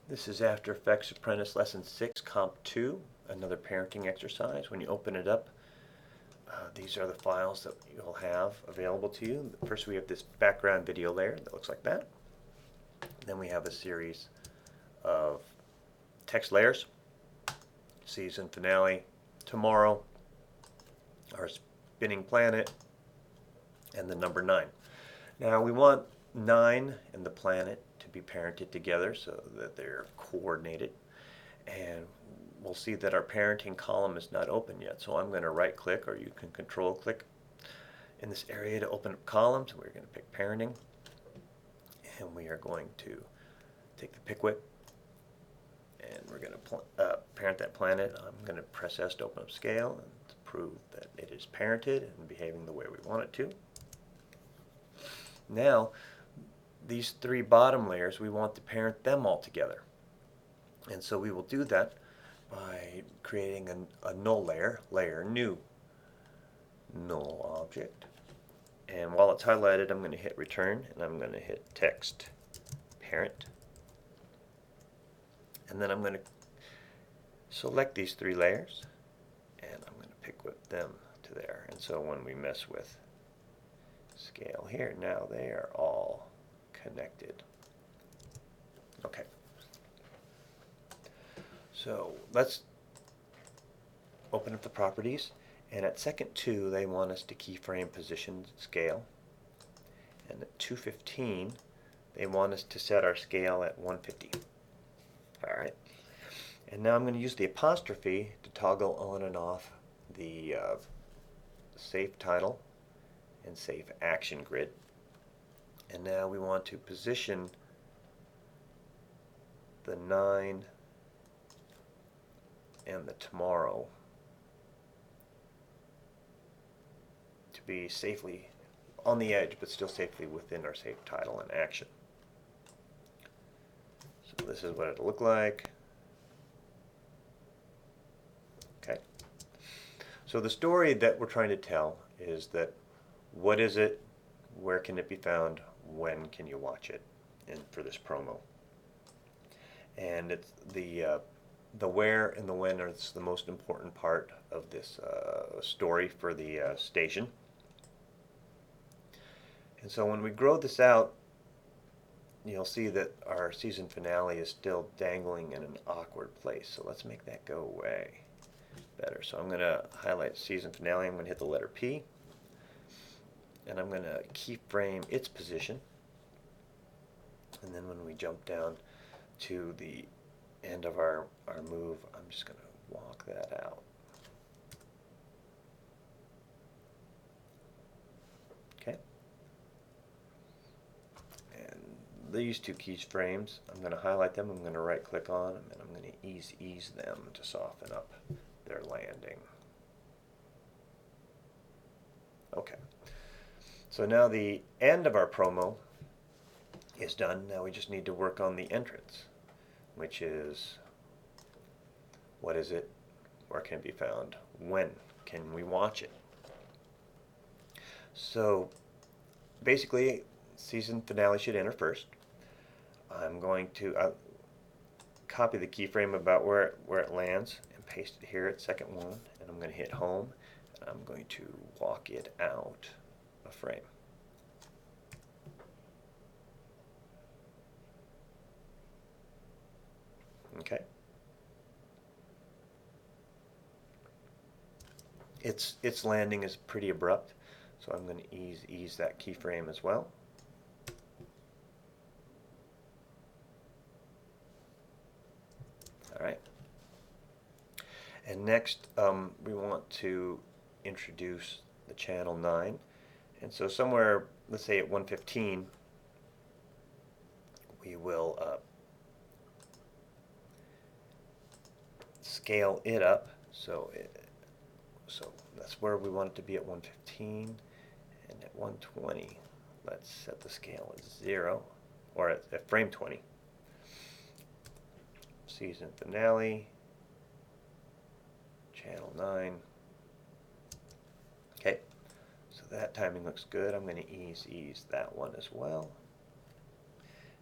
This is After Effects Apprentice Lesson 06Comp02, another parenting exercise. When you open it up, these are the files that you'll have available to you. First we have this background video layer that looks like that. Then we have a series of text layers, season finale, tomorrow, our spinning planet, and the number 9. Now we want 9 and the planet to be parented together so that they're coordinated. And we'll see that our parenting column is not open yet. So I'm going to right click, or you can control click in this area to open up columns. We're going to pick parenting. And we are going to take the pick whip. And we're going to parent that planet. I'm going to press S to open up scale and to prove that it is parented and behaving the way we want it to. Now, these 3 bottom layers, we want to parent them all together. And so we will do that by creating a null layer, layer new, null object. And while it's highlighted, I'm going to hit return, and I'm going to hit text parent. And then I'm going to select these 3 layers, and I'm going to pick whip them to there. And so when we mess with scale here, now they are all connected. Okay. So let's open up the properties, and at second 2 they want us to keyframe position scale, and at 2:15 they want us to set our scale at 150. Alright, and now I'm going to use the apostrophe to toggle on and off the safe title and safe action grid. And now we want to position the 9 and the tomorrow to be safely on the edge, but still safely within our safe title and action. So this is what it'll look like. Okay. So the story that we're trying to tell is that what is it, where can it be found, when can you watch it, and for this promo. And it's the where and the when are the most important part of this story for the station. And so when we grow this out, you'll see that our season finale is still dangling in an awkward place. So let's make that go away better. So I'm going to highlight season finale. I'm going to hit the letter P. And I'm going to keyframe its position. And then when we jump down to the end of our move, I'm just going to walk that out. Okay. And these 2 keyframes, I'm going to highlight them, I'm going to right click on them, and I'm going to ease them to soften up their landing. Okay. So now the end of our promo is done. Now we just need to work on the entrance, which is what is it, where can it be found, when can we watch it. So basically season finale should enter first. I'm going to copy the keyframe about where it lands and paste it here at second 1, and I'm going to hit home, and I'm going to walk it out a frame. Okay. Its landing is pretty abrupt, so I'm going to ease that keyframe as well. All right. And next, we want to introduce the channel 9. And so somewhere, let's say at 1:15, we will scale it up. So that's where we want it to be at 1:15, and at 1:20, let's set the scale at 0, or at frame 20. Season finale, channel 9. Okay, so that timing looks good. I'm going to ease that one as well.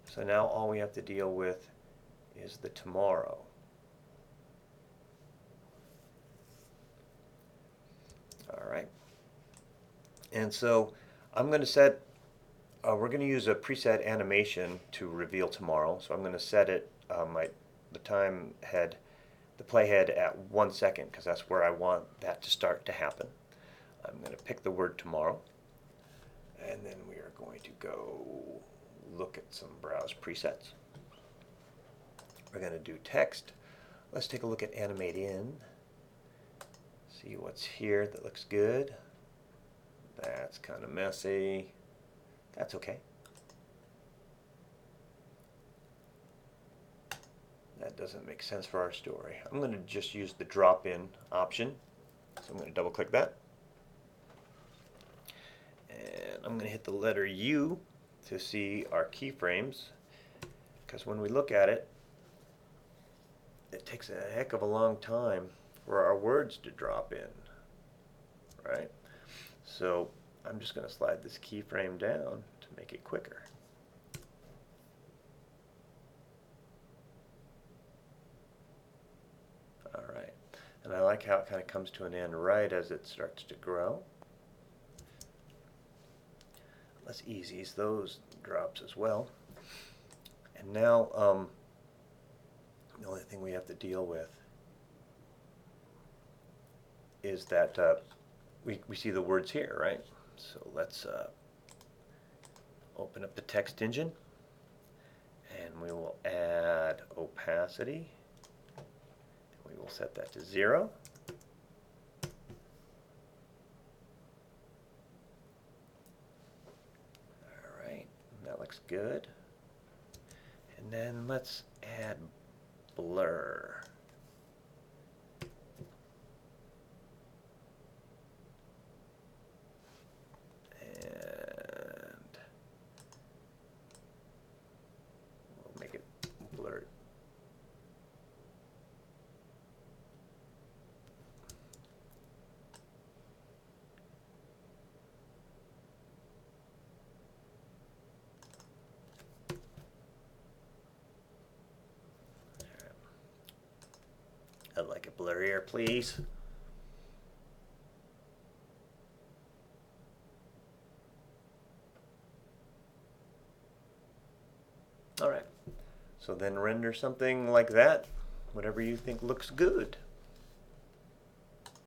So now all we have to deal with is the tomorrow. All right. And so I'm going to set, we're going to use a preset animation to reveal tomorrow. So I'm going to set it, the time head, the playhead at 1 second, because that's where I want that to start to happen. I'm going to pick the word tomorrow, and then we are going to go look at some browse presets. We're going to do text. Let's take a look at animate in. See what's here that looks good. That's kind of messy. That's okay. That doesn't make sense for our story. I'm going to just use the drop-in option. So I'm going to double click that. And I'm going to hit the letter U to see our keyframes. Because when we look at it, it takes a heck of a long time for our words to drop in. Right? So I'm just going to slide this keyframe down to make it quicker. Alright, and I like how it kind of comes to an end right as it starts to grow. Let's ease those drops as well. And now the only thing we have to deal with is that we see the words here, right? So let's open up the text engine, and we will add opacity. We will set that to 0. Alright, that looks good. And then let's add blur. And we'll make it blurred. I'd like it blurrier, please. Alright, so then render something like that, whatever you think looks good.